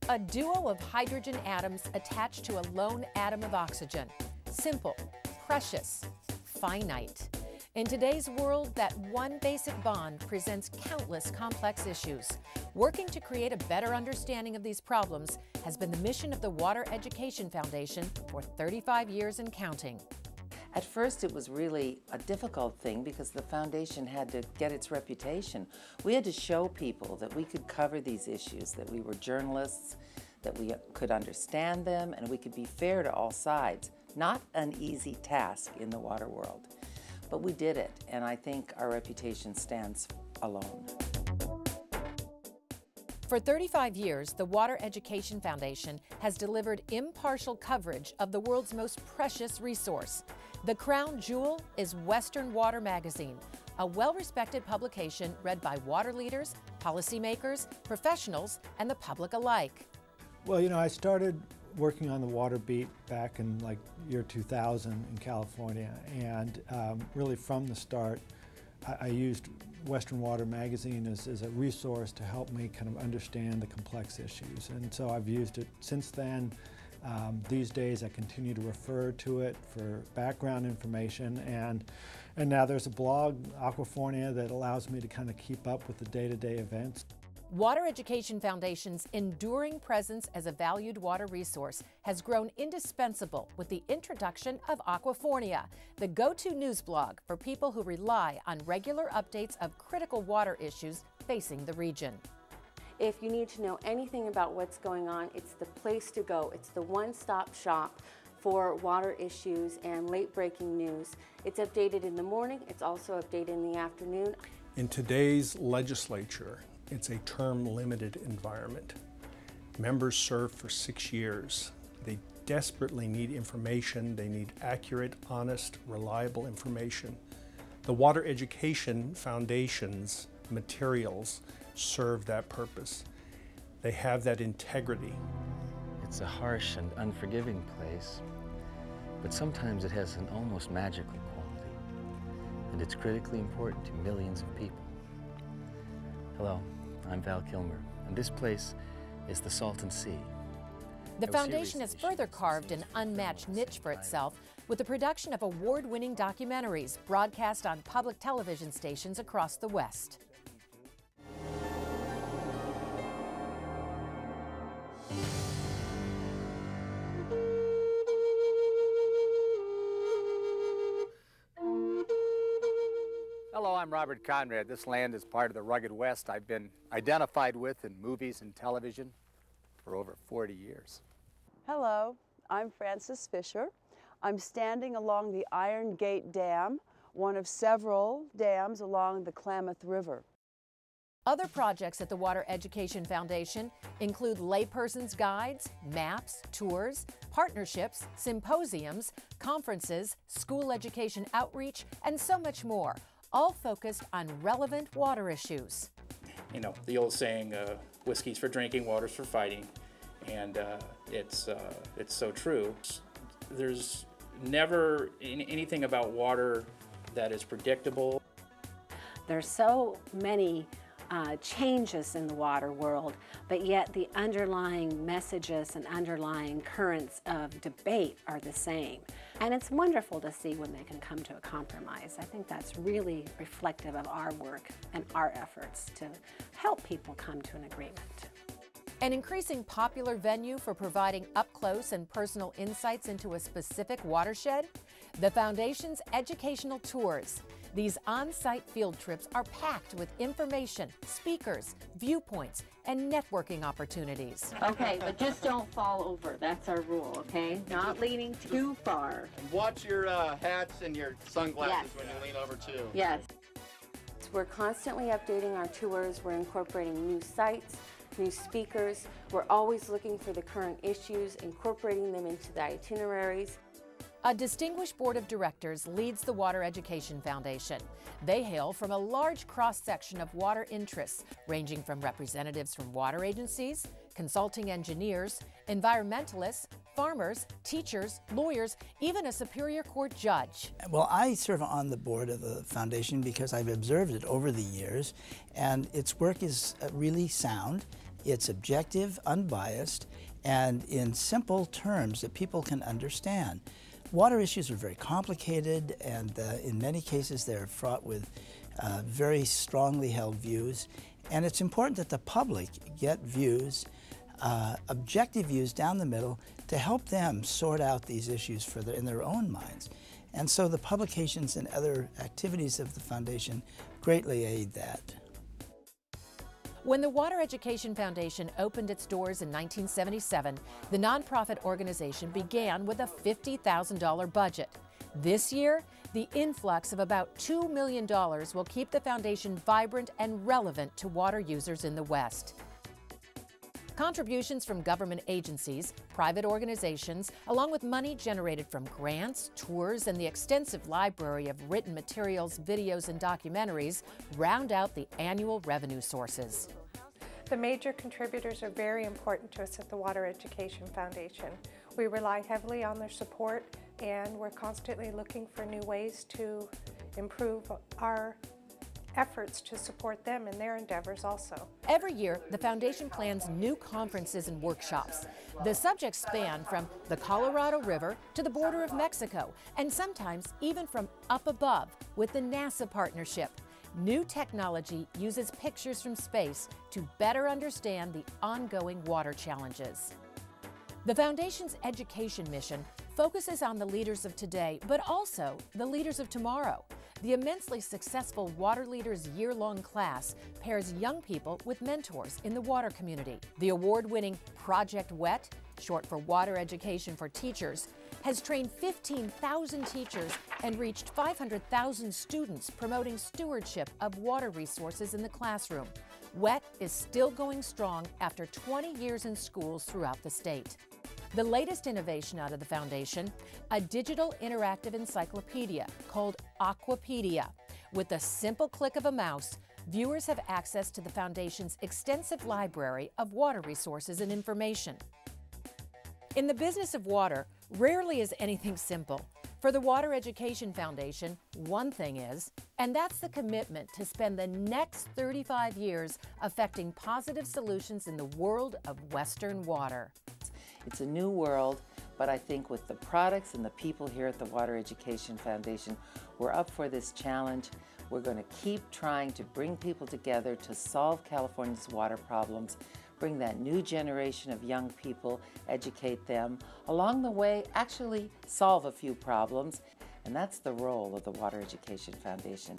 A duo of hydrogen atoms attached to a lone atom of oxygen. Simple, precious, finite. In today's world, that one basic bond presents countless complex issues. Working to create a better understanding of these problems has been the mission of the Water Education Foundation for 35 years and counting. At first, it was really a difficult thing because the foundation had to get its reputation. We had to show people that we could cover these issues, that we were journalists, that we could understand them, and we could be fair to all sides. Not an easy task in the water world, but we did it, and I think our reputation stands alone. For 35 years, the Water Education Foundation has delivered impartial coverage of the world's most precious resource. The crown jewel is Western Water Magazine, a well-respected publication read by water leaders, policymakers, professionals, and the public alike. Well, you know, I started working on the water beat back in like year 2000 in California, and really from the start, I used Western Water Magazine as a resource to help me kind of understand the complex issues. And so I've used it since then. These days I continue to refer to it for background information, and now there's a blog, Aquafornia, that allows me to kind of keep up with the day-to-day events. Water Education Foundation's enduring presence as a valued water resource has grown indispensable with the introduction of Aquafornia, the go-to news blog for people who rely on regular updates of critical water issues facing the region. If you need to know anything about what's going on, it's the place to go. It's the one-stop shop for water issues and late-breaking news. It's updated in the morning. It's also updated in the afternoon. In today's legislature, it's a term-limited environment. Members serve for 6 years. They desperately need information. They need accurate, honest, reliable information. The Water Education Foundation's materials serve that purpose. They have that integrity. It's a harsh and unforgiving place, but sometimes it has an almost magical quality, and it's critically important to millions of people. Hello, I'm Val Kilmer, and this place is the Salton Sea. The foundation has further carved an unmatched niche for itself with the production of award-winning documentaries broadcast on public television stations across the West. Hello, I'm Robert Conrad. This land is part of the rugged West I've been identified with in movies and television for over 40 years. Hello, I'm Frances Fisher. I'm standing along the Iron Gate Dam, one of several dams along the Klamath River. Other projects at the Water Education Foundation include layperson's guides, maps, tours, partnerships, symposiums, conferences, school education outreach, and so much more, all focused on relevant water issues. You know, the old saying, whiskey's for drinking, water's for fighting, and it's so true. There's never anything about water that is predictable. There's so many changes in the water world, but yet the underlying messages and underlying currents of debate are the same. And it's wonderful to see when they can come to a compromise. I think that's really reflective of our work and our efforts to help people come to an agreement. An increasing popular venue for providing up-close and personal insights into a specific watershed? The Foundation's educational tours. These on-site field trips are packed with information, speakers, viewpoints, and networking opportunities. Okay, but just don't fall over. That's our rule, okay? Not leaning too far. And watch your hats and your sunglasses Yes. when you lean over too. Yes. We're constantly updating our tours. We're incorporating new sites, new speakers. We're always looking for the current issues, incorporating them into the itineraries. A distinguished board of directors leads the Water Education Foundation. They hail from a large cross-section of water interests, ranging from representatives from water agencies, consulting engineers, environmentalists, farmers, teachers, lawyers, even a Superior Court judge. Well, I serve on the board of the foundation because I've observed it over the years, and its work is really sound, It's objective, unbiased, and in simple terms that people can understand. Water issues are very complicated, and in many cases they're fraught with very strongly held views. And it's important that the public get views, objective views down the middle, to help them sort out these issues in their own minds. And so the publications and other activities of the foundation greatly aid that. When the Water Education Foundation opened its doors in 1977, the nonprofit organization began with a $50,000 budget. This year, the influx of about $2 million will keep the foundation vibrant and relevant to water users in the West. Contributions from government agencies, private organizations, along with money generated from grants, tours, and the extensive library of written materials, videos, and documentaries round out the annual revenue sources. The major contributors are very important to us at the Water Education Foundation. We rely heavily on their support, and we're constantly looking for new ways to improve our efforts to support them in their endeavors also. Every year, the foundation plans new conferences and workshops. The subjects span from the Colorado River to the border of Mexico, and sometimes even from up above with the NASA partnership. New technology uses pictures from space to better understand the ongoing water challenges. The Foundation's education mission focuses on the leaders of today, but also the leaders of tomorrow. The immensely successful Water Leaders year-long class pairs young people with mentors in the water community. The award-winning Project WET, short for Water Education for Teachers, has trained 15,000 teachers and reached 500,000 students, promoting stewardship of water resources in the classroom. WET is still going strong after 20 years in schools throughout the state. The latest innovation out of the foundation, a digital interactive encyclopedia called Aquapedia. With a simple click of a mouse, viewers have access to the foundation's extensive library of water resources and information. In the business of water, rarely is anything simple. For the Water Education Foundation, one thing is, and that's the commitment to spend the next 35 years affecting positive solutions in the world of Western water. It's a new world, but I think with the products and the people here at the Water Education Foundation, we're up for this challenge. We're going to keep trying to bring people together to solve California's water problems, bring that new generation of young people, educate them. Along the way, actually solve a few problems, and that's the role of the Water Education Foundation.